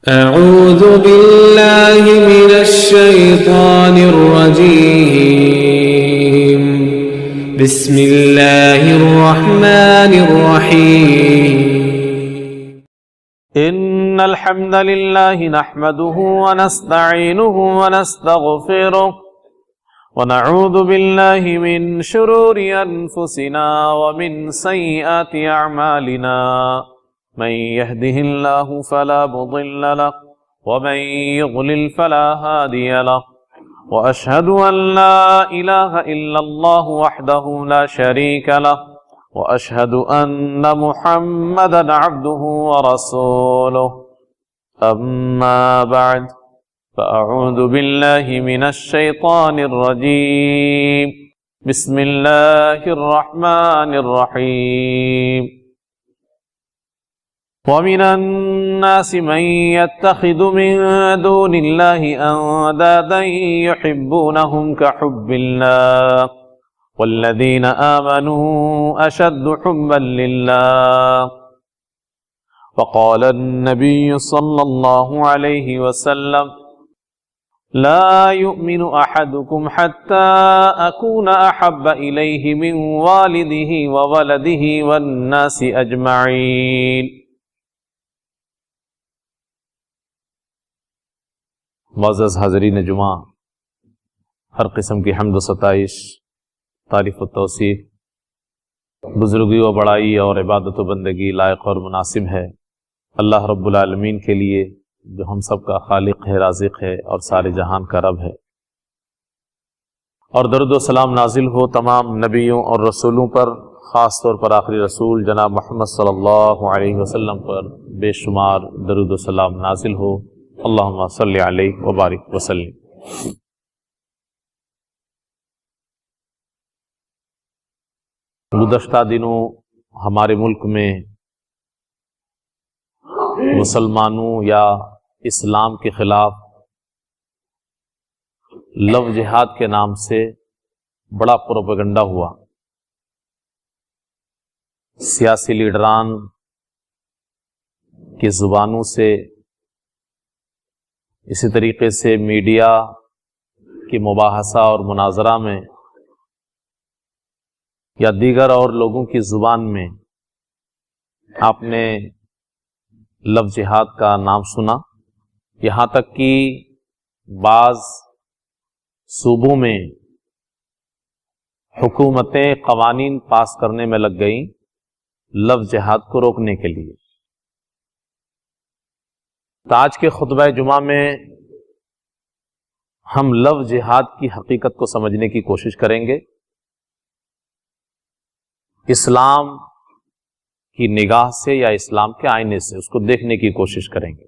أعوذ بالله من الشيطان الرجيم. بسم الله الرحمن الرحيم. إن الحمد لله نحمده ونستعينه ونستغفره ونعوذ بالله من شرور أنفسنا ومن سيئات أعمالنا. من يهده الله فلا مضل له ومن يضلل فلا هادي له. وأشهد أن لا إله إلا الله وحده لا شريك له. وأشهد أن محمدا عبده ورسوله. أما بعد فأعوذ بالله من الشيطان الرجيم. بسم الله الرحمن الرحيم. ومن الناس من يتخذ من دون الله أندادا يحبونهم كحب الله والذين آمنوا أشد حبا لله. وقال النبي صلى الله عليه وسلم لا يؤمن أحدكم حتى أكون أحب إليه من والده وولده والناس أجمعين. معزز حاضرین جمعہ، ہر قسم کی حمد و ستائش، تعریف و توصیف، بزرگی و بڑائی اور عبادت و بندگی لائق اور مناسب ہے اللہ رب العالمین کے لیے، جو ہم سب کا خالق ہے، رازق ہے اور سارے جہان کا رب ہے۔ اور درود و سلام نازل ہو تمام نبیوں اور رسولوں پر، خاص طور پر آخری رسول جناب محمد صلی اللہ علیہ وسلم پر بے شمار درود و سلام نازل ہو۔ اللہم صلی علیہ وبارک وسلم۔ گزشتہ دنوں ہمارے ملک میں مسلمانوں یا اسلام کے خلاف لو جہاد کے نام سے بڑا پروپیگنڈا ہوا۔ سیاسی لیڈران کی زبانوں سے، اسی طریقے سے میڈیا کی مباحثہ اور مناظرہ میں، یا دیگر اور لوگوں کی زبان میں آپ نے لفظ جہاد کا نام سنا۔ یہاں تک کہ بعض صوبوں میں حکومتیں قوانین پاس کرنے میں لگ گئیں لفظ جہاد کو روکنے کے لیے۔ آج کے خطبہ جمعہ میں ہم لفظ جہاد کی حقیقت کو سمجھنے کی کوشش کریں گے، اسلام کی نگاہ سے یا اسلام کے آئینے سے اس کو دیکھنے کی کوشش کریں گے۔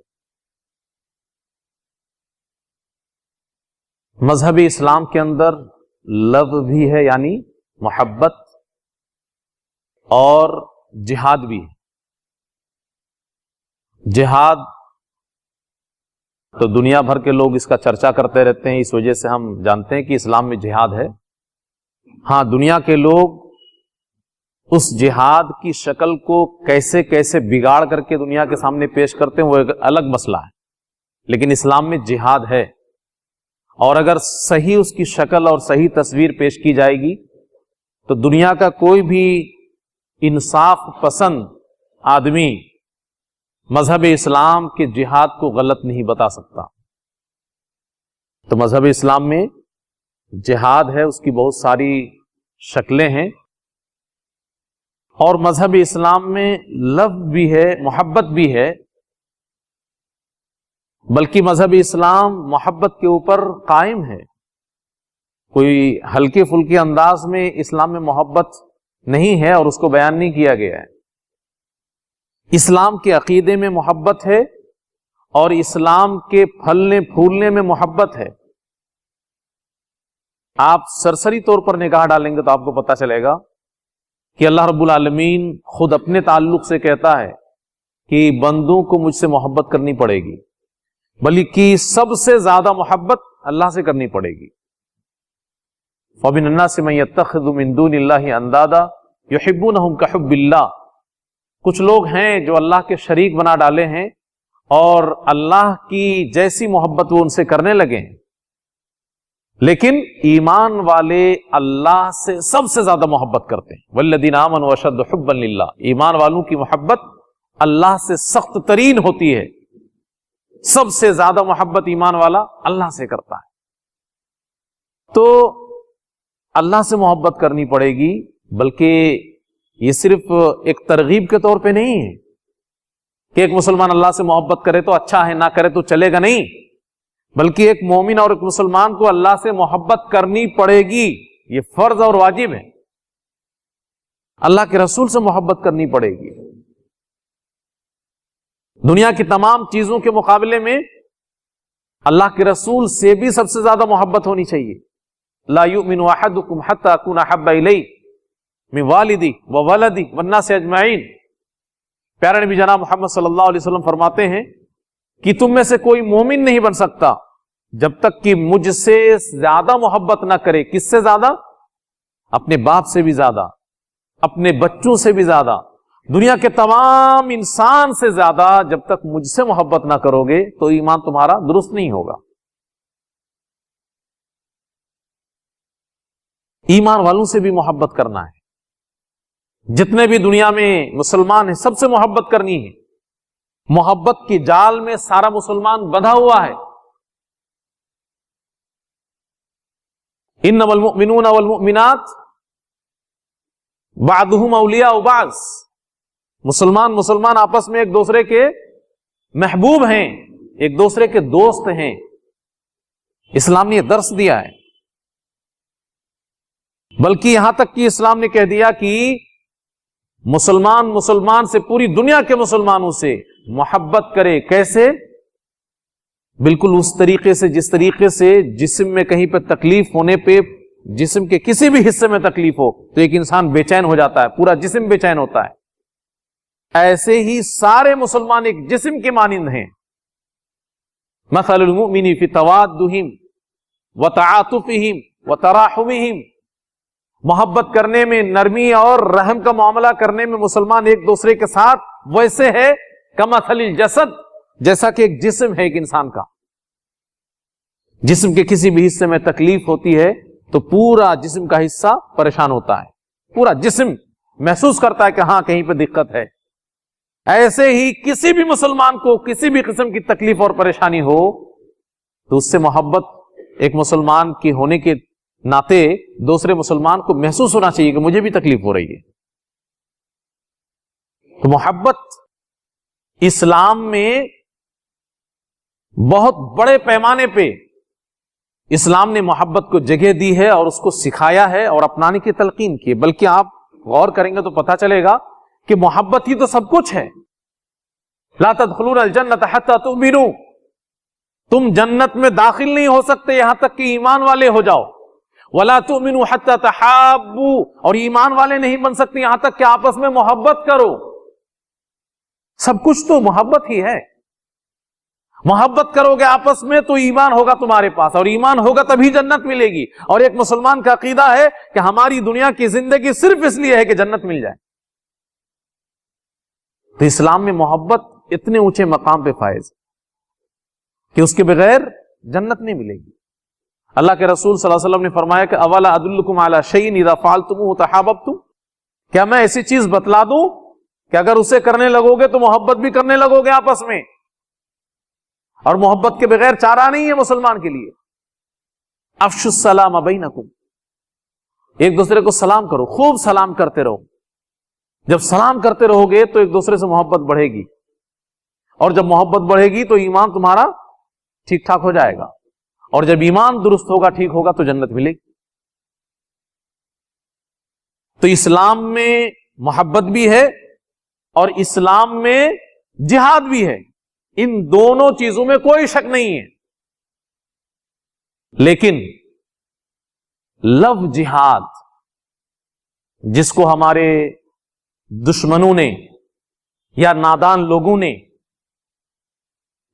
مذہب اسلام کے اندر لو بھی ہے، یعنی محبت، اور جہاد بھی ہے۔ جہاد تو دنیا بھر کے لوگ اس کا چرچا کرتے رہتے ہیں، اس وجہ سے ہم جانتے ہیں کہ اسلام میں جہاد ہے۔ ہاں، دنیا کے لوگ اس جہاد کی شکل کو کیسے کیسے بگاڑ کر کے دنیا کے سامنے پیش کرتے ہیں وہ ایک الگ مسئلہ ہے، لیکن اسلام میں جہاد ہے، اور اگر صحیح اس کی شکل اور صحیح تصویر پیش کی جائے گی تو دنیا کا کوئی بھی انصاف پسند آدمی مذہب اسلام کے جہاد کو غلط نہیں بتا سکتا۔ تو مذہب اسلام میں جہاد ہے، اس کی بہت ساری شکلیں ہیں، اور مذہب اسلام میں لو بھی ہے، محبت بھی ہے، بلکہ مذہب اسلام محبت کے اوپر قائم ہے۔ کوئی ہلکے پھلکے انداز میں اسلام میں محبت نہیں ہے اور اس کو بیان نہیں کیا گیا ہے۔ اسلام کے عقیدے میں محبت ہے اور اسلام کے پھلنے پھولنے میں محبت ہے۔ آپ سرسری طور پر نگاہ ڈالیں گے تو آپ کو پتہ چلے گا کہ اللہ رب العالمین خود اپنے تعلق سے کہتا ہے کہ بندوں کو مجھ سے محبت کرنی پڑے گی، بلکہ سب سے زیادہ محبت اللہ سے کرنی پڑے گی۔ وَمِنَ النَّاسِ مَن يَتَّخِذُ مِن دُونِ اللَّهِ أَندَادًا يُحِبُّونَهُمْ كَحُبِّ اللَّهِ، کچھ لوگ ہیں جو اللہ کے شریک بنا ڈالے ہیں اور اللہ کی جیسی محبت وہ ان سے کرنے لگے ہیں، لیکن ایمان والے اللہ سے سب سے زیادہ محبت کرتے ہیں۔ والذین آمنوا اشد حبا للہ، ایمان والوں کی محبت اللہ سے سخت ترین ہوتی ہے، سب سے زیادہ محبت ایمان والا اللہ سے کرتا ہے۔ تو اللہ سے محبت کرنی پڑے گی، بلکہ یہ صرف ایک ترغیب کے طور پہ نہیں ہے کہ ایک مسلمان اللہ سے محبت کرے تو اچھا ہے، نہ کرے تو چلے گا، نہیں، بلکہ ایک مومن اور ایک مسلمان کو اللہ سے محبت کرنی پڑے گی، یہ فرض اور واجب ہے۔ اللہ کے رسول سے محبت کرنی پڑے گی۔ دنیا کی تمام چیزوں کے مقابلے میں اللہ کے رسول سے بھی سب سے زیادہ محبت ہونی چاہیے۔ لا یؤمن احدکم حتی اکون احب الیہ من والدی وولدی والناس اجمعین۔ پیارے نبی جناب محمد صلی اللہ علیہ وسلم فرماتے ہیں کہ تم میں سے کوئی مومن نہیں بن سکتا جب تک کہ مجھ سے زیادہ محبت نہ کرے۔ کس سے زیادہ؟ اپنے باپ سے بھی زیادہ، اپنے بچوں سے بھی زیادہ، دنیا کے تمام انسان سے زیادہ جب تک مجھ سے محبت نہ کرو گے تو ایمان تمہارا درست نہیں ہوگا۔ ایمان والوں سے بھی محبت کرنا ہے، جتنے بھی دنیا میں مسلمان ہیں سب سے محبت کرنی ہے۔ محبت کی جال میں سارا مسلمان بندھا ہوا ہے۔ انما المؤمنون والمؤمنات بعضهم اولیاء بعض، مسلمان آپس میں ایک دوسرے کے محبوب ہیں، ایک دوسرے کے دوست ہیں۔ اسلام نے یہ درس دیا ہے، بلکہ یہاں تک کہ اسلام نے کہہ دیا کہ مسلمان سے، پوری دنیا کے مسلمانوں سے محبت کرے۔ کیسے؟ بالکل اس طریقے سے جس طریقے سے جسم میں کہیں پہ تکلیف ہونے پہ، جسم کے کسی بھی حصے میں تکلیف ہو تو ایک انسان بے چین ہو جاتا ہے، پورا جسم بے چین ہوتا ہے، ایسے ہی سارے مسلمان ایک جسم کے مانند ہیں۔ مثل المؤمن فی توادہم وتعاطفہم وتراحمہم، محبت کرنے میں، نرمی اور رحم کا معاملہ کرنے میں مسلمان ایک دوسرے کے ساتھ ویسے ہے کمثل الجسد، جیسا کہ ایک جسم ہے ایک انسان کا۔ جسم کے کسی بھی حصے میں تکلیف ہوتی ہے تو پورا جسم کا حصہ پریشان ہوتا ہے، پورا جسم محسوس کرتا ہے کہ ہاں کہیں پہ دقت ہے۔ ایسے ہی کسی بھی مسلمان کو کسی بھی قسم کی تکلیف اور پریشانی ہو تو اس سے محبت ایک مسلمان کے ہونے کے ناطے دوسرے مسلمان کو محسوس ہونا چاہیے کہ مجھے بھی تکلیف ہو رہی ہے۔ تو محبت اسلام میں بہت بڑے پیمانے پہ اسلام نے محبت کو جگہ دی ہے اور اس کو سکھایا ہے اور اپنانے کی تلقین کی ہے۔ بلکہ آپ غور کریں گے تو پتہ چلے گا کہ محبت ہی تو سب کچھ ہے۔ لا تدخلون الجنۃ حتی تؤمنوا، تم جنت میں داخل نہیں ہو سکتے یہاں تک کہ ایمان والے ہو جاؤ۔ ولا تؤمنوا حتی تحابوا، اور ایمان والے نہیں بن سکتے یہاں تک کہ آپس میں محبت کرو۔ سب کچھ تو محبت ہی ہے۔ محبت کرو گے آپس میں تو ایمان ہوگا تمہارے پاس، اور ایمان ہوگا تبھی جنت ملے گی۔ اور ایک مسلمان کا عقیدہ ہے کہ ہماری دنیا کی زندگی صرف اس لیے ہے کہ جنت مل جائے۔ تو اسلام میں محبت اتنے اونچے مقام پہ فائز کہ اس کے بغیر جنت نہیں ملے گی۔ اللہ کے رسول صلی اللہ علیہ وسلم نے فرمایا کہ اولا ادلکم علی شیء اذا فعلتموه تحاببتم، کیا میں ایسی چیز بتلا دوں کہ اگر اسے کرنے لگو گے تو محبت بھی کرنے لگو گے آپس میں؟ اور محبت کے بغیر چارہ نہیں ہے مسلمان کے لیے۔ افشوا السلام بینکم، ایک دوسرے کو سلام کرو، خوب سلام کرتے رہو۔ جب سلام کرتے رہو گے تو ایک دوسرے سے محبت بڑھے گی، اور جب محبت بڑھے گی تو ایمان تمہارا ٹھیک ٹھاک ہو جائے گا، اور جب ایمان درست ہوگا، ٹھیک ہوگا، تو جنت ملے گی۔ تو اسلام میں محبت بھی ہے اور اسلام میں جہاد بھی ہے، ان دونوں چیزوں میں کوئی شک نہیں ہے۔ لیکن لو جہاد، جس کو ہمارے دشمنوں نے یا نادان لوگوں نے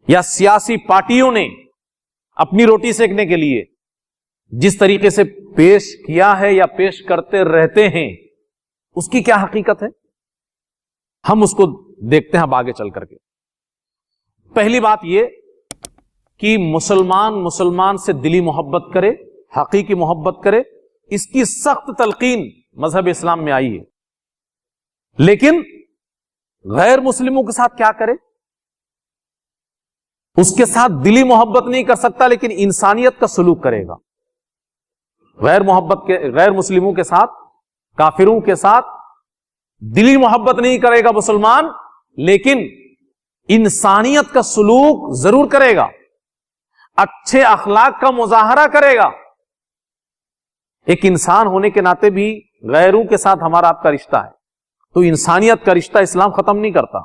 یا سیاسی پارٹیوں نے اپنی روٹی سیکنے کے لیے جس طریقے سے پیش کیا ہے یا پیش کرتے رہتے ہیں، اس کی کیا حقیقت ہے ہم اس کو دیکھتے ہیں اب آگے چل کر کے۔ پہلی بات یہ کہ مسلمان سے دلی محبت کرے، حقیقی محبت کرے، اس کی سخت تلقین مذہب اسلام میں آئی ہے۔ لیکن غیر مسلموں کے ساتھ کیا کرے؟ اس کے ساتھ دلی محبت نہیں کر سکتا، لیکن انسانیت کا سلوک کرے گا۔ غیر مسلموں کے ساتھ، کافروں کے ساتھ دلی محبت نہیں کرے گا مسلمان، لیکن انسانیت کا سلوک ضرور کرے گا، اچھے اخلاق کا مظاہرہ کرے گا۔ ایک انسان ہونے کے ناطے بھی غیروں کے ساتھ ہمارا آپ کا رشتہ ہے، تو انسانیت کا رشتہ اسلام ختم نہیں کرتا۔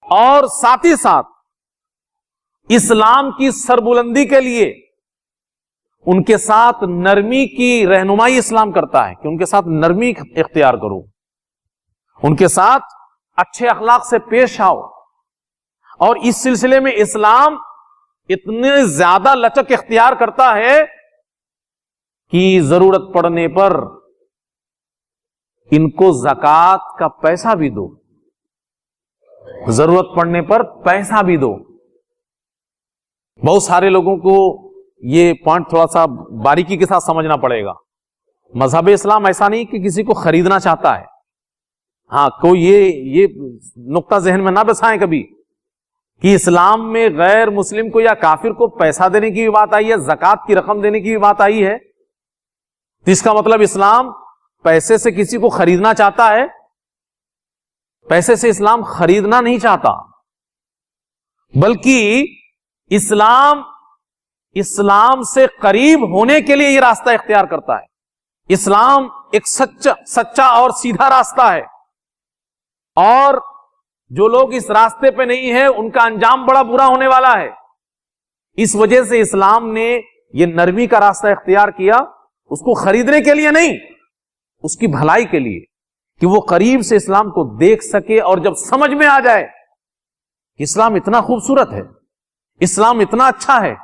اور ساتھ ہی ساتھ اسلام کی سربلندی کے لیے ان کے ساتھ نرمی کی رہنمائی اسلام کرتا ہے کہ ان کے ساتھ نرمی اختیار کرو، ان کے ساتھ اچھے اخلاق سے پیش آؤ۔ اور اس سلسلے میں اسلام اتنے زیادہ لچک اختیار کرتا ہے کہ ضرورت پڑنے پر ان کو زکوٰۃ کا پیسہ بھی دو، ضرورت پڑنے پر پیسہ بھی دو۔ بہت سارے لوگوں کو یہ پوائنٹ تھوڑا سا باریکی کے ساتھ سمجھنا پڑے گا۔ مذہب اسلام ایسا نہیں کہ کسی کو خریدنا چاہتا ہے۔ ہاں، کوئی یہ نقطہ ذہن میں نہ بسائیں کبھی کہ اسلام میں غیر مسلم کو یا کافر کو پیسہ دینے کی بھی بات آئی ہے، زکوٰۃ کی رقم دینے کی بھی بات آئی ہے، تو اس کا مطلب اسلام پیسے سے کسی کو خریدنا چاہتا ہے؟ پیسے سے اسلام خریدنا نہیں چاہتا، بلکہ اسلام سے قریب ہونے کے لیے یہ راستہ اختیار کرتا ہے۔ اسلام ایک سچا اور سیدھا راستہ ہے، اور جو لوگ اس راستے پہ نہیں ہیں ان کا انجام بڑا برا ہونے والا ہے۔ اس وجہ سے اسلام نے یہ نرمی کا راستہ اختیار کیا، اس کو خریدنے کے لیے نہیں، اس کی بھلائی کے لیے، کہ وہ قریب سے اسلام کو دیکھ سکے، اور جب سمجھ میں آ جائے کہ اسلام اتنا خوبصورت ہے، اسلام اتنا اچھا ہے،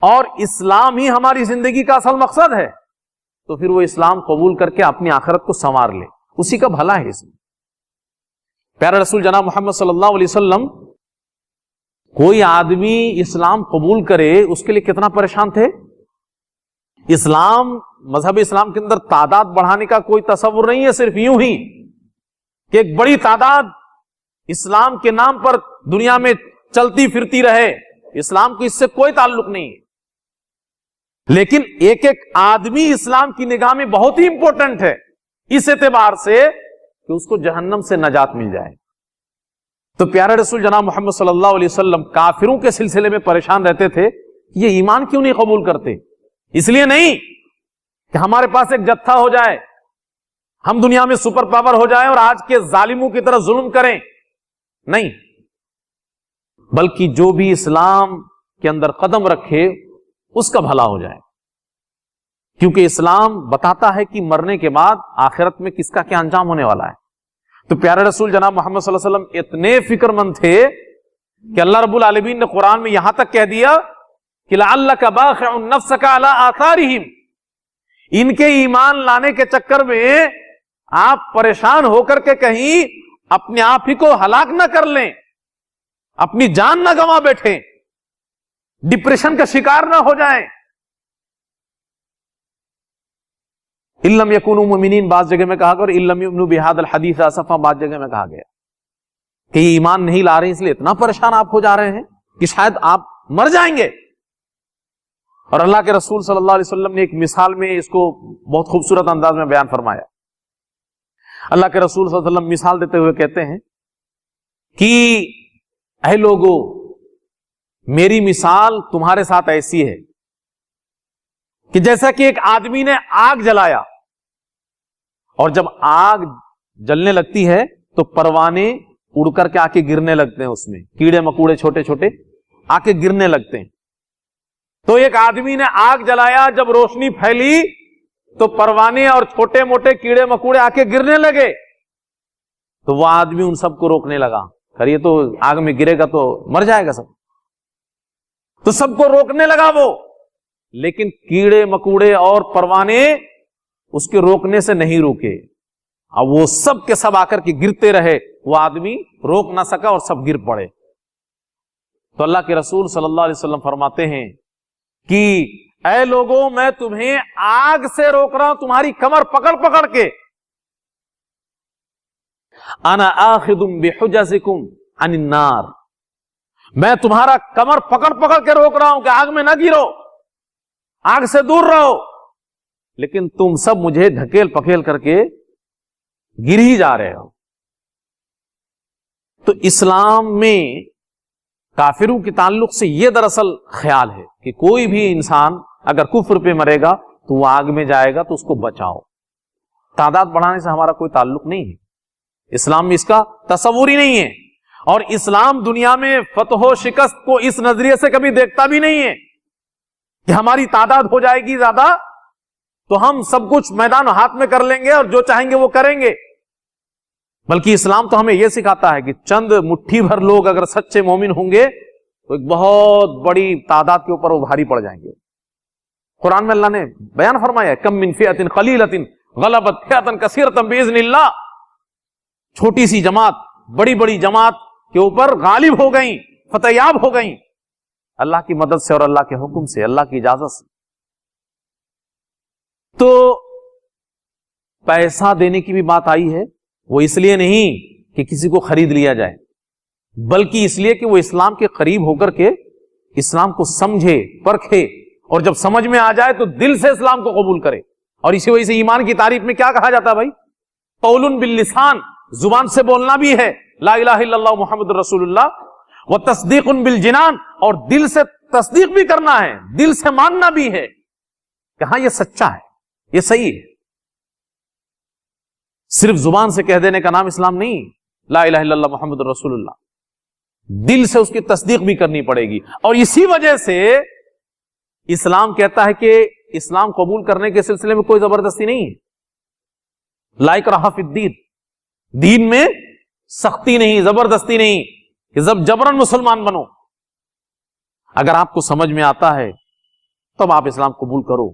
اور اسلام ہی ہماری زندگی کا اصل مقصد ہے، تو پھر وہ اسلام قبول کر کے اپنی آخرت کو سنوار لے، اسی کا بھلا ہے اس میں۔ پیارا رسول جناب محمد صلی اللہ علیہ وسلم، کوئی آدمی اسلام قبول کرے اس کے لیے کتنا پریشان تھے۔ مذہب اسلام کے اندر تعداد بڑھانے کا کوئی تصور نہیں ہے، صرف یوں ہی کہ ایک بڑی تعداد اسلام کے نام پر دنیا میں چلتی پھرتی رہے، اسلام کو اس سے کوئی تعلق نہیں ہے، لیکن ایک ایک آدمی اسلام کی نگاہ میں بہت ہی امپورٹنٹ ہے، اس اعتبار سے کہ اس کو جہنم سے نجات مل جائے۔ تو پیارے رسول جناب محمد صلی اللہ علیہ وسلم کافروں کے سلسلے میں پریشان رہتے تھے، یہ ایمان کیوں نہیں قبول کرتے؟ اس لیے نہیں کہ ہمارے پاس ایک جتھا ہو جائے، ہم دنیا میں سپر پاور ہو جائیں اور آج کے ظالموں کی طرح ظلم کریں، نہیں، بلکہ جو بھی اسلام کے اندر قدم رکھے اس کا بھلا ہو جائے، کیونکہ اسلام بتاتا ہے کہ مرنے کے بعد آخرت میں کس کا کیا انجام ہونے والا ہے۔ تو پیارے رسول جناب محمد صلی اللہ علیہ وسلم اتنے فکر مند تھے کہ اللہ رب العالمین نے قرآن میں یہاں تک کہہ دیا کہ لعلک باخع نفسک علی آثارہم، ان کے ایمان لانے کے چکر میں آپ پریشان ہو کر کے کہیں اپنے آپ ہی کو ہلاک نہ کر لیں، اپنی جان نہ گنوا بیٹھیں، ڈپریشن کا شکار نہ ہو جائیں۔ اِلَّمْ يَكُونُوا مُؤْمِنِينَ بعض جگہ میں کہا گیا، اور اِلَّمْ يُؤْمِنُوا بِهَذَا الْحَدِيثِ آسَفًا بعض جگہ میں کہا گیا کہ یہ ایمان نہیں لا رہے ہیں، اس لیے اتنا پریشان آپ ہو جا رہے ہیں کہ شاید آپ مر جائیں گے۔ اور اللہ کے رسول صلی اللہ علیہ وسلم نے ایک مثال میں اس کو بہت خوبصورت انداز میں بیان فرمایا۔ اللہ کے رسول صلی اللہ علیہ وسلم مثال دیتے ہوئے کہتے ہیں کہ اے لوگو، میری مثال تمہارے ساتھ ایسی ہے کہ جیسا کہ ایک آدمی نے آگ جلایا، اور جب آگ جلنے لگتی ہے تو پروانے اڑ کر کے آ کے گرنے لگتے ہیں، اس میں کیڑے مکوڑے چھوٹے چھوٹے آ کے گرنے لگتے ہیں۔ تو ایک آدمی نے آگ جلایا، جب روشنی پھیلی تو پروانے اور چھوٹے موٹے کیڑے مکوڑے آ کے گرنے لگے، تو وہ آدمی ان سب کو روکنے لگا، خیر یہ تو آگ میں گرے گا تو مر جائے گا سب، تو سب کو روکنے لگا وہ، لیکن کیڑے مکوڑے اور پروانے اس کے روکنے سے نہیں روکے، اب وہ سب کے سب آ کر کے گرتے رہے, وہ آدمی روک نہ سکا اور سب گر پڑے. تو اللہ کے رسول صلی اللہ علیہ وسلم فرماتے ہیں کہ اے لوگوں, میں تمہیں آگ سے روک رہا ہوں, تمہاری کمر پکڑ پکڑ کے. انا آخذ بحجزکم عن النار, میں تمہارا کمر پکڑ پکڑ کے روک رہا ہوں کہ آگ میں نہ گرو, آگ سے دور رہو, لیکن تم سب مجھے ڈھکیل پکیل کر کے گر ہی جا رہے ہو. تو اسلام میں کافروں کے تعلق سے یہ دراصل خیال ہے کہ کوئی بھی انسان اگر کفر پہ مرے گا تو وہ آگ میں جائے گا تو اس کو بچاؤ. تعداد بڑھانے سے ہمارا کوئی تعلق نہیں ہے, اسلام میں اس کا تصور ہی نہیں ہے. اور اسلام دنیا میں فتح و شکست کو اس نظریے سے کبھی دیکھتا بھی نہیں ہے کہ ہماری تعداد ہو جائے گی زیادہ تو ہم سب کچھ میدان ہاتھ میں کر لیں گے اور جو چاہیں گے وہ کریں گے. بلکہ اسلام تو ہمیں یہ سکھاتا ہے کہ چند مٹھی بھر لوگ اگر سچے مومن ہوں گے تو ایک بہت بڑی تعداد کے اوپر وہ بھاری پڑ جائیں گے. قرآن میں اللہ نے بیان فرمایا ہے, کم من فئۃ قلیلۃ غلبت فئۃ کثیرۃ باذن اللہ, چھوٹی سی جماعت بڑی بڑی جماعت کے اوپر غالب ہو گئیں, فتح یاب ہو گئیں اللہ کی مدد سے اور اللہ کے حکم سے, اللہ کی اجازت سے. تو پیسہ دینے کی بھی بات آئی ہے, وہ اس لیے نہیں کہ کسی کو خرید لیا جائے, بلکہ اس لیے کہ وہ اسلام کے قریب ہو کر کے اسلام کو سمجھے, پرکھے, اور جب سمجھ میں آ جائے تو دل سے اسلام کو قبول کرے. اور اسی وجہ سے ایمان کی تعریف میں کیا کہا جاتا ہے بھائی؟ قول باللسان, زبان سے بولنا بھی ہے لا الہ الا اللہ محمد رسول اللہ, و تصدیق بالجنان, اور دل سے تصدیق بھی کرنا ہے, دل سے ماننا بھی ہے کہ ہاں یہ سچا ہے, یہ صحیح ہے. صرف زبان سے کہہ دینے کا نام اسلام نہیں, لا الہ الا اللہ محمد رسول اللہ, دل سے اس کی تصدیق بھی کرنی پڑے گی. اور اسی وجہ سے اسلام کہتا ہے کہ اسلام قبول کرنے کے سلسلے میں کوئی زبردستی نہیں ہے, لا اکراہ فی الدین, دین میں سختی نہیں, زبردستی نہیں کہ جبرن مسلمان بنو. اگر آپ کو سمجھ میں آتا ہے تب آپ اسلام قبول کرو.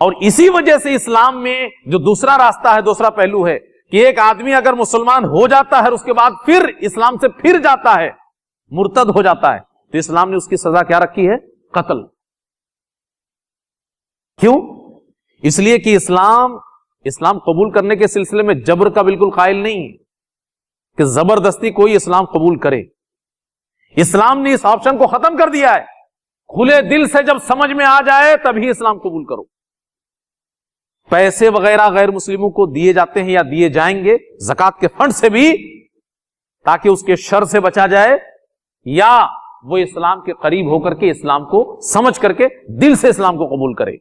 اور اسی وجہ سے اسلام میں جو دوسرا راستہ ہے, دوسرا پہلو ہے کہ ایک آدمی اگر مسلمان ہو جاتا ہے اور اس کے بعد پھر اسلام سے پھر جاتا ہے, مرتد ہو جاتا ہے, تو اسلام نے اس کی سزا کیا رکھی ہے؟ قتل. کیوں؟ اس لیے کہ اسلام قبول کرنے کے سلسلے میں جبر کا بالکل قائل نہیں ہے کہ زبردستی کوئی اسلام قبول کرے. اسلام نے اس آپشن کو ختم کر دیا ہے, کھلے دل سے جب سمجھ میں آ جائے تبھی اسلام قبول کرو. پیسے وغیرہ غیر مسلموں کو دیے جاتے ہیں یا دیے جائیں گے زکات کے فنڈ سے بھی, تاکہ اس کے شر سے بچا جائے, یا وہ اسلام کے قریب ہو کر کے اسلام کو سمجھ کر کے دل سے اسلام کو قبول کرے.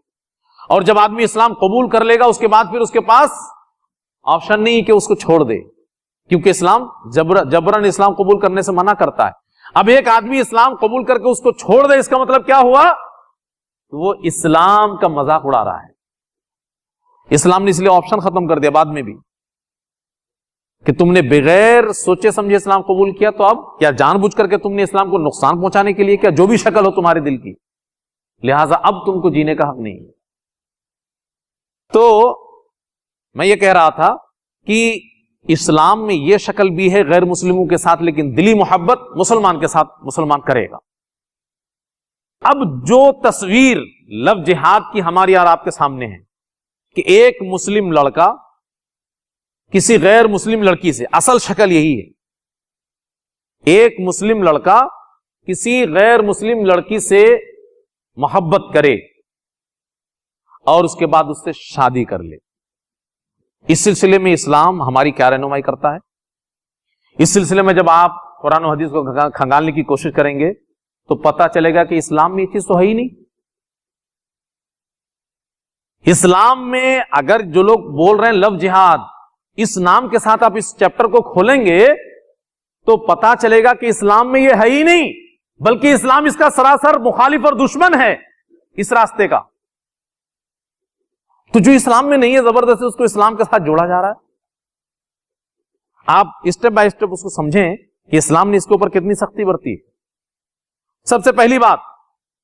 اور جب آدمی اسلام قبول کر لے گا اس کے بعد پھر اس کے پاس آپشن نہیں کہ اس کو چھوڑ دے, کیونکہ اسلام جبرن اسلام قبول کرنے سے منع کرتا ہے. اب ایک آدمی اسلام قبول کر کے اس کو چھوڑ دے, اس کا مطلب کیا ہوا؟ وہ اسلام کا مذاق اڑا رہا ہے. اسلام نے اس لیے آپشن ختم کر دیا بعد میں بھی کہ تم نے بغیر سوچے سمجھے اسلام قبول کیا, تو اب کیا جان بوجھ کر کے تم نے اسلام کو نقصان پہنچانے کے لیے کیا, جو بھی شکل ہو تمہارے دل کی, لہذا اب تم کو جینے کا حق نہیں. تو میں یہ کہہ رہا تھا کہ اسلام میں یہ شکل بھی ہے غیر مسلموں کے ساتھ, لیکن دلی محبت مسلمان کے ساتھ مسلمان کرے گا. اب جو تصویر لفظ جہاد کی ہماری اور آپ کے سامنے ہے کہ ایک مسلم لڑکا کسی غیر مسلم لڑکی سے, اصل شکل یہی ہے, ایک مسلم لڑکا کسی غیر مسلم لڑکی سے محبت کرے اور اس کے بعد اس سے شادی کر لے. اس سلسلے میں اسلام ہماری کیا رہنمائی کرتا ہے؟ اس سلسلے میں جب آپ قرآن و حدیث کو کھنگالنے کی کوشش کریں گے تو پتہ چلے گا کہ اسلام میں یہ چیز تو ہے ہی نہیں. اسلام میں اگر جو لوگ بول رہے ہیں لفظ جہاد, اس نام کے ساتھ آپ اس چیپٹر کو کھولیں گے تو پتہ چلے گا کہ اسلام میں یہ ہے ہی نہیں, بلکہ اسلام اس کا سراسر مخالف اور دشمن ہے اس راستے کا. تو جو اسلام میں نہیں ہے زبردستی اس کو اسلام کے ساتھ جوڑا جا رہا ہے. آپ اسٹیپ بائی اسٹیپ اس کو سمجھیں کہ اسلام نے اس کے اوپر کتنی سختی برتی ہے. سب سے پہلی بات,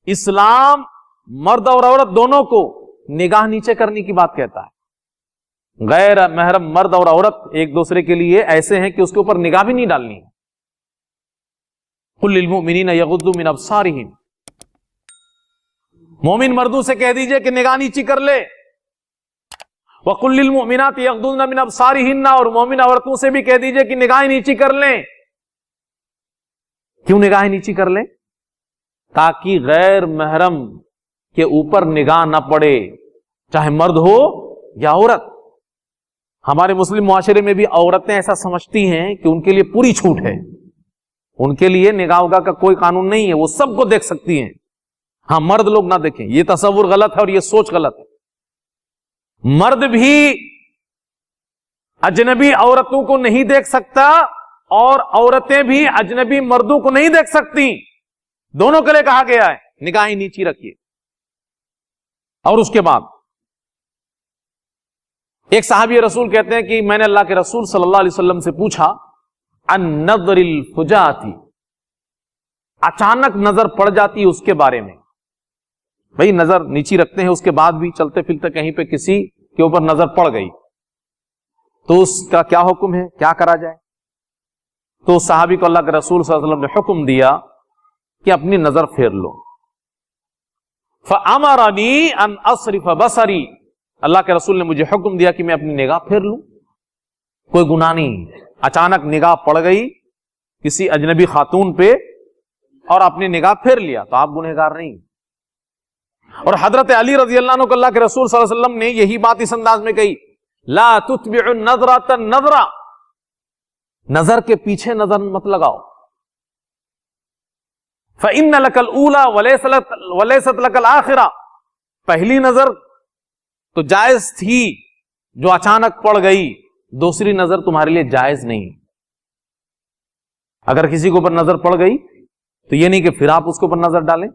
اسلام مرد اور عورت دونوں کو نگاہ نیچے کرنے کی بات کہتا ہے. غیر محرم مرد اور عورت ایک دوسرے کے لیے ایسے ہیں کہ اس کے اوپر نگاہ بھی نہیں ڈالنی ہے. قل للمؤمنین یغضوا من ابصارہم، مومن مردوں سے کہہ دیجئے کہ نگاہ نیچی کر لے. وقل للمؤمنات یغضضن من ابصارہن، اور مومن عورتوں سے بھی کہہ دیجئے کہ نگاہیں نیچی کر لیں. کیوں نگاہیں نیچی کر لیں؟ تاکہ غیر محرم کے اوپر نگاہ نہ پڑے، چاہے مرد ہو یا عورت. ہمارے مسلم معاشرے میں بھی عورتیں ایسا سمجھتی ہیں کہ ان کے لیے پوری چھوٹ ہے، ان کے لیے نگاہ وگاہ کا کوئی قانون نہیں ہے، وہ سب کو دیکھ سکتی ہیں، ہاں مرد لوگ نہ دیکھیں. یہ تصور غلط ہے اور یہ سوچ غلط ہے. مرد بھی اجنبی عورتوں کو نہیں دیکھ سکتا اور عورتیں بھی اجنبی مردوں کو نہیں دیکھ سکتی. دونوں کے لیے کہا گیا ہے نگاہیں نیچی رکھیے. اور اس کے بعد ایک صحابی رسول کہتے ہیں کہ میں نے اللہ کے رسول صلی اللہ علیہ وسلم سے پوچھا عن نظر الفجاتی، اچانک نظر پڑ جاتی اس کے بارے میں. بھئی نظر نیچی رکھتے ہیں، اس کے بعد بھی چلتے پھرتے کہیں پہ کسی کے اوپر نظر پڑ گئی تو اس کا کیا حکم ہے، کیا کرا جائے؟ تو صحابی کو اللہ کے رسول صلی اللہ علیہ وسلم نے حکم دیا کہ اپنی نظر پھیر لو. فَأَمَرَنِي أَنْ أَصْرِفَ بَصَرِي، اللہ کے رسول نے مجھے حکم دیا کہ میں اپنی نگاہ پھیر لوں. کوئی گناہ نہیں، اچانک نگاہ پڑ گئی کسی اجنبی خاتون پہ اور اپنی نگاہ پھیر لیا تو آپ گنہگار نہیں. اور حضرت علی رضی اللہ عنہ کو اللہ کے رسول صلی اللہ علیہ وسلم نے یہی بات اس انداز میں کہی، لا تتبع النظرة النظرة، نظر کے پیچھے نظر مت لگاؤ. فإن لك الأولى وليست لك الآخرة، پہلی نظر تو جائز تھی جو اچانک پڑ گئی، دوسری نظر تمہارے لیے جائز نہیں. اگر کسی کے اوپر نظر پڑ گئی تو یہ نہیں کہ پھر آپ اس کے اوپر نظر ڈالیں.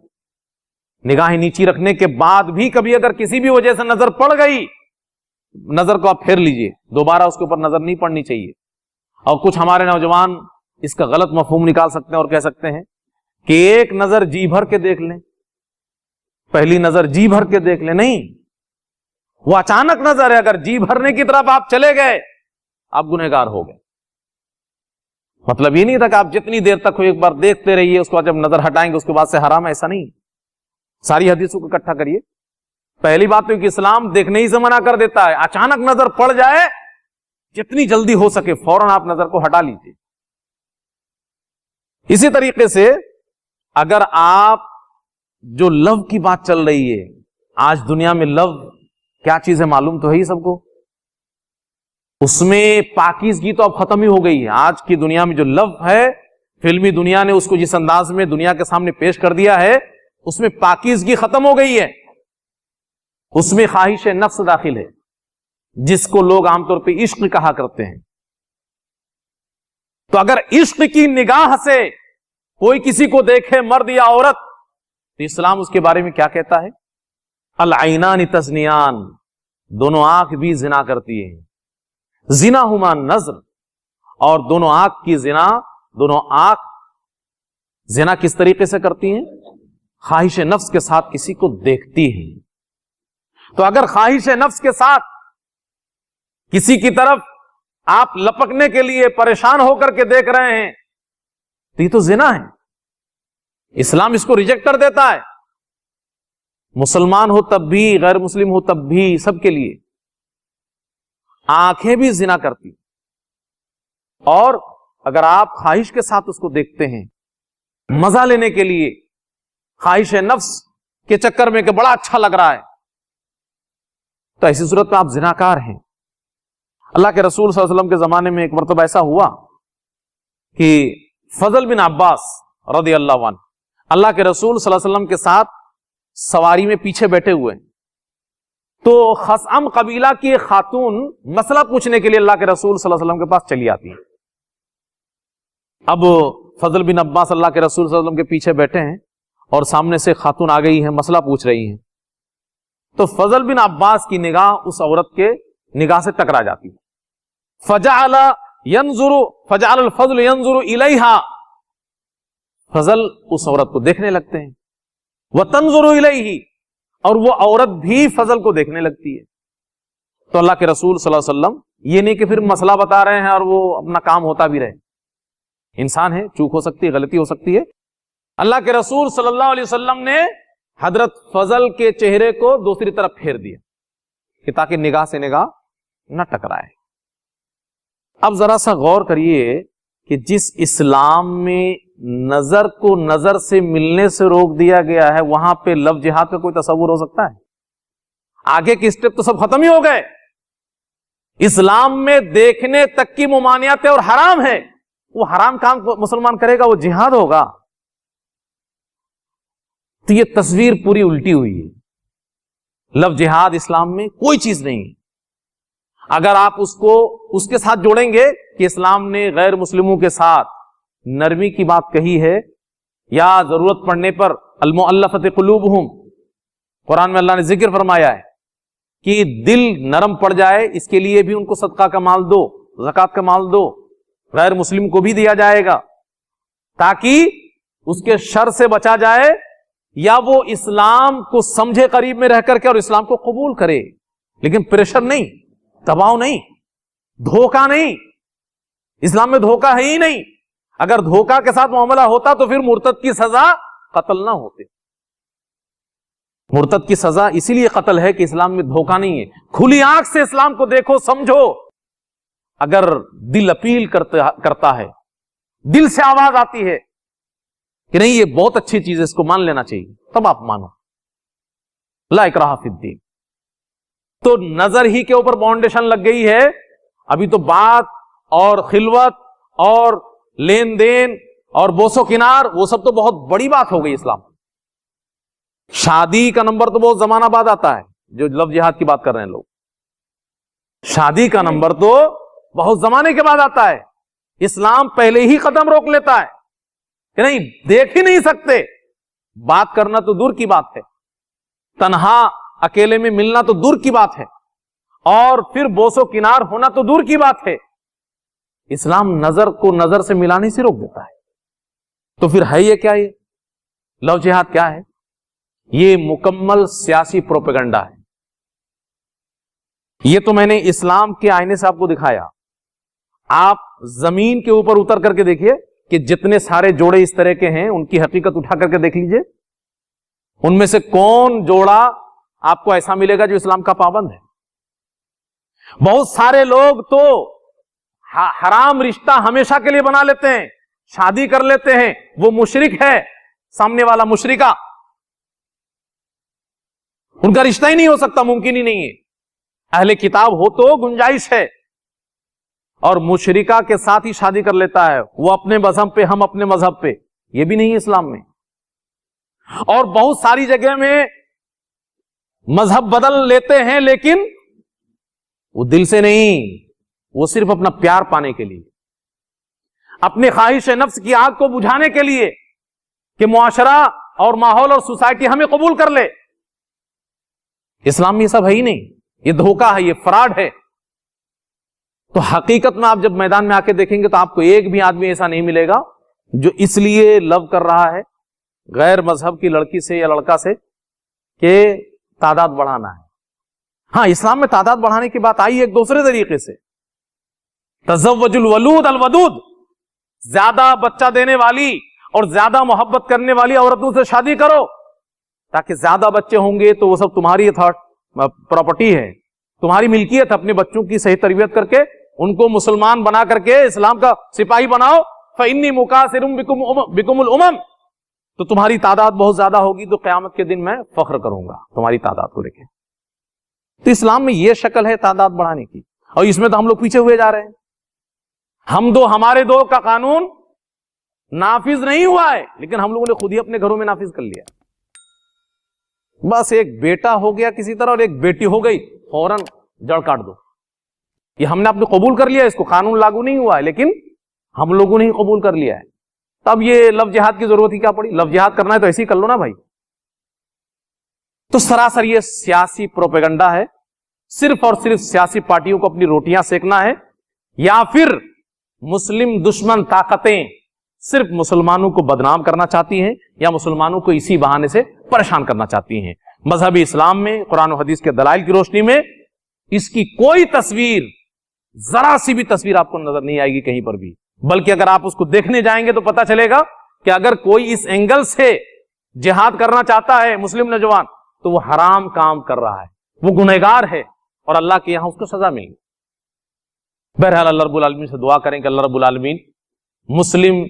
نگاہیں نیچی رکھنے کے بعد بھی کبھی اگر کسی بھی وجہ سے نظر پڑ گئی، نظر کو آپ پھیر لیجئے، دوبارہ اس کے اوپر نظر نہیں پڑنی چاہیے. اور کچھ ہمارے نوجوان اس کا غلط مفہوم نکال سکتے ہیں اور کہہ سکتے ہیں کہ ایک نظر جی بھر کے دیکھ لیں، پہلی نظر جی بھر کے دیکھ لیں. نہیں، وہ اچانک نظر ہے، اگر جی بھرنے کی طرف آپ چلے گئے آپ گنہگار ہو گئے. مطلب یہ نہیں تھا کہ آپ جتنی دیر تک ہو ایک بار دیکھتے رہیے، اس کو جب نظر ہٹائیں گے اس کے بعد سے حرام ہے، ایسا نہیں. ساری حدیثوں کو اکٹھا کریے. پہلی بات تو کہ اسلام دیکھنے ہی سے منع کر دیتا ہے، اچانک نظر پڑ جائے جتنی جلدی ہو سکے فوراً آپ نظر کو ہٹا لیجیے. اسی طریقے سے اگر آپ جو لو کی بات چل رہی ہے، آج دنیا میں لو کیا چیز ہے معلوم تو ہے ہی سب کو. اس میں پاکیزگی تو اب ختم ہی ہو گئی ہے. آج کی دنیا میں جو لو ہے، فلمی دنیا نے اس کو جس انداز میں دنیا کے سامنے پیش کر دیا ہے، اس میں پاکیزگی ختم ہو گئی ہے. اس میں خواہش نفس داخل ہے، جس کو لوگ عام طور پہ عشق کہا کرتے ہیں. تو اگر عشق کی نگاہ سے کوئی کسی کو دیکھے، مرد یا عورت، تو اسلام اس کے بارے میں کیا کہتا ہے؟ العینان تزنیان، دونوں آنکھ بھی زنا کرتی ہیں. زناہما نظر، اور دونوں آنکھ کی زنا، دونوں آنکھ زنا کس طریقے سے کرتی ہیں؟ خواہش نفس کے ساتھ کسی کو دیکھتی ہیں. تو اگر خواہش نفس کے ساتھ کسی کی طرف آپ لپکنے کے لیے پریشان ہو کر کے دیکھ رہے ہیں تو یہ تو زنا ہے. اسلام اس کو ریجیکٹ کر دیتا ہے. مسلمان ہو تب بھی، غیر مسلم ہو تب بھی، سب کے لیے آنکھیں بھی زنا کرتی. اور اگر آپ خواہش کے ساتھ اس کو دیکھتے ہیں مزہ لینے کے لیے، خواہش نفس کے چکر میں کہ بڑا اچھا لگ رہا ہے، تو ایسی صورت میں آپ زناکار ہیں. اللہ کے رسول صلی اللہ علیہ وسلم کے زمانے میں ایک مرتبہ ایسا ہوا کہ فضل بن عباس رضی اللہ عنہ اللہ کے رسول صلی اللہ علیہ وسلم کے ساتھ سواری میں پیچھے بیٹھے ہوئے ہیں. تو خثعم قبیلہ کی ایک خاتون مسئلہ پوچھنے کے لیے اللہ کے رسول صلی اللہ علیہ وسلم کے پاس چلی آتی ہے. اب فضل بن عباس اللہ کے رسول صلی اللہ علیہ وسلم کے پیچھے بیٹھے ہیں اور سامنے سے خاتون آ گئی ہیں، مسئلہ پوچھ رہی ہیں. تو فضل بن عباس کی نگاہ اس عورت کے نگاہ سے ٹکرا جاتی ہے. فجعل الفضل ينظر الیہا، فضل اس عورت کو دیکھنے لگتے ہیں. وتنظر الیہ، اور وہ عورت بھی فضل کو دیکھنے لگتی ہے. تو اللہ کے رسول صلی اللہ علیہ وسلم یہ نہیں کہ پھر مسئلہ بتا رہے ہیں اور وہ اپنا کام ہوتا بھی رہے. انسان ہے, چوک ہو سکتی ہے, غلطی ہو سکتی ہے. اللہ کے رسول صلی اللہ علیہ وسلم نے حضرت فضل کے چہرے کو دوسری طرف پھیر دیا کہ تاکہ نگاہ سے نگاہ نہ ٹکرائے. اب ذرا سا غور کریے کہ جس اسلام میں نظر کو نظر سے ملنے سے روک دیا گیا ہے, وہاں پہ لفظ جہاد کا کوئی تصور ہو سکتا ہے؟ آگے کی اسٹیپ تو سب ختم ہی ہو گئے. اسلام میں دیکھنے تک کی ممانعت ہے اور حرام ہے. وہ حرام کام مسلمان کرے گا, وہ جہاد ہوگا. تو یہ تصویر پوری الٹی ہوئی ہے. لفظ جہاد اسلام میں کوئی چیز نہیں ہے. اگر آپ اس کو اس کے ساتھ جوڑیں گے کہ اسلام نے غیر مسلموں کے ساتھ نرمی کی بات کہی ہے, یا ضرورت پڑنے پر المؤلفۃ قلوبہم, قرآن میں اللہ نے ذکر فرمایا ہے کہ دل نرم پڑ جائے, اس کے لیے بھی ان کو صدقہ کا مال دو, زکوٰۃ کا مال دو, غیر مسلم کو بھی دیا جائے گا تاکہ اس کے شر سے بچا جائے, یا وہ اسلام کو سمجھے قریب میں رہ کر کے اور اسلام کو قبول کرے. لیکن پریشر نہیں, دباؤ نہیں, دھوکہ نہیں. اسلام میں دھوکہ ہے ہی نہیں. اگر دھوکہ کے ساتھ معاملہ ہوتا تو پھر مرتد کی سزا قتل نہ ہوتے. مرتد کی سزا اسی لیے قتل ہے کہ اسلام میں دھوکہ نہیں ہے. کھلی آنکھ سے اسلام کو دیکھو, سمجھو. اگر دل اپیل کرتا ہے, دل سے آواز آتی ہے کہ نہیں یہ بہت اچھی چیز ہے, اس کو مان لینا چاہیے, تب آپ مانو. لا اکراہ فی الدین. تو نظر ہی کے اوپر باؤنڈیشن لگ گئی ہے. ابھی تو بات اور خلوت اور لین دین اور بوس و کنار, وہ سب تو بہت بڑی بات ہو گئی اسلام. شادی کا نمبر تو بہت زمانہ بعد آتا ہے. جو لفظ جہاد کی بات کر رہے ہیں لوگ, شادی کا نمبر تو بہت زمانے کے بعد آتا ہے. اسلام پہلے ہی قدم روک لیتا ہے کہ نہیں, دیکھ ہی نہیں سکتے. بات کرنا تو دور کی بات ہے, تنہا اکیلے میں ملنا تو دور کی بات ہے, اور پھر بوس و کنار ہونا تو دور کی بات ہے. اسلام نظر کو نظر سے ملانے سے روک دیتا ہے. تو پھر ہے یہ کیا, یہ لفظ جہاد کیا ہے؟ یہ مکمل سیاسی پروپیگنڈا ہے. یہ تو میں نے اسلام کے آئینے سے آپ کو دکھایا. آپ زمین کے اوپر اتر کر کے دیکھیے کہ جتنے سارے جوڑے اس طرح کے ہیں, ان کی حقیقت اٹھا کر کے دیکھ لیجئے. ان میں سے کون جوڑا آپ کو ایسا ملے گا جو اسلام کا پابند ہے؟ بہت سارے لوگ تو حرام رشتہ ہمیشہ کے لیے بنا لیتے ہیں, شادی کر لیتے ہیں. وہ مشرک ہے, سامنے والا مشرکہ, ان کا رشتہ ہی نہیں ہو سکتا, ممکن ہی نہیں ہے. اہل کتاب ہو تو گنجائش ہے, اور مشرکہ کے ساتھ ہی شادی کر لیتا ہے, وہ اپنے مذہب پہ, ہم اپنے مذہب پہ. یہ بھی نہیں ہے اسلام میں. اور بہت ساری جگہ میں مذہب بدل لیتے ہیں, لیکن وہ دل سے نہیں, وہ صرف اپنا پیار پانے کے لیے, اپنے خواہش نفس کی آگ کو بجھانے کے لیے کہ معاشرہ اور ماحول اور سوسائٹی ہمیں قبول کر لے. اسلام میں یہ سب ہے ہی نہیں. یہ دھوکہ ہے, یہ فراڈ ہے. تو حقیقت میں آپ جب میدان میں آ کے دیکھیں گے تو آپ کو ایک بھی آدمی ایسا نہیں ملے گا جو اس لیے لو کر رہا ہے غیر مذہب کی لڑکی سے یا لڑکا سے کہ تعداد بڑھانا ہے. ہاں, اسلام میں تعداد بڑھانے کی بات آئی ایک دوسرے طریقے سے. تزوج الولود الودود, زیادہ بچہ دینے والی اور زیادہ محبت کرنے والی عورتوں سے شادی کرو, تاکہ زیادہ بچے ہوں گے تو وہ سب تمہاری پراپرٹی ہے, تمہاری ملکیت. اپنے بچوں کی صحیح تربیت کر کے ان کو مسلمان بنا کر کے اسلام کا سپاہی بناؤ. فإنی مکاثر بکم الامم, تو تمہاری تعداد بہت زیادہ ہوگی, تو قیامت کے دن میں فخر کروں گا تمہاری تعداد کو لے کے. تو اسلام میں یہ شکل ہے تعداد بڑھانے کی, اور اس میں تو ہم لوگ پیچھے ہوئے جا رہے ہیں. ہم دو ہمارے دو کا قانون نافذ نہیں ہوا ہے, لیکن ہم لوگوں نے خود ہی اپنے گھروں میں نافذ کر لیا. بس ایک بیٹا ہو گیا کسی طرح اور ایک بیٹی ہو گئی, فوراً جڑ کاٹ دو. یہ ہم نے اپنے قبول کر لیا, اس کو قانون لاگو نہیں ہوا ہے, لیکن ہم لوگوں نے ہی قبول کر لیا ہے. تب یہ لفظ جہاد کی ضرورت ہی کیا پڑی؟ لفظ جہاد کرنا ہے تو ایسے ہی کر لو نا بھائی. تو سراسر یہ سیاسی پروپیگنڈا ہے. صرف اور صرف سیاسی پارٹیوں کو اپنی روٹیاں سیکنا ہے, یا پھر مسلم دشمن طاقتیں صرف مسلمانوں کو بدنام کرنا چاہتی ہیں, یا مسلمانوں کو اسی بہانے سے پریشان کرنا چاہتی ہیں. مذہبی اسلام میں قرآن و حدیث کے دلائل کی روشنی میں اس کی کوئی تصویر، ذرا سی بھی تصویر آپ کو نظر نہیں آئے گی کہیں پر بھی، بلکہ اگر آپ اس کو دیکھنے جائیں گے تو پتا چلے گا کہ اگر کوئی اس اینگل سے جہاد کرنا چاہتا ہے مسلم نوجوان تو وہ حرام کام کر رہا ہے، وہ گنہگار ہے، اور اللہ کے یہاں اس کو سزا ملے گی۔ بہرحال اللہ رب العالمین سے دعا کریں کہ اللہ رب العالمین مسلم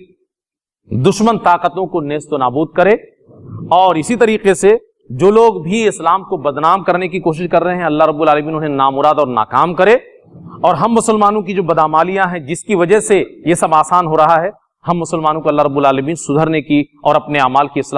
دشمن طاقتوں کو نیست و نابود کرے، اور اسی طریقے سے جو لوگ بھی اسلام کو بدنام کرنے کی کوشش کر رہے ہیں اللہ رب العالمین انہیں نامراد اور ناکام کرے، اور ہم مسلمانوں کی جو بدعمالیاں ہیں جس کی وجہ سے یہ سب آسان ہو رہا ہے، ہم مسلمانوں کو اللہ رب العالمین سدھرنے کی اور اپنے اعمال کی اصلاح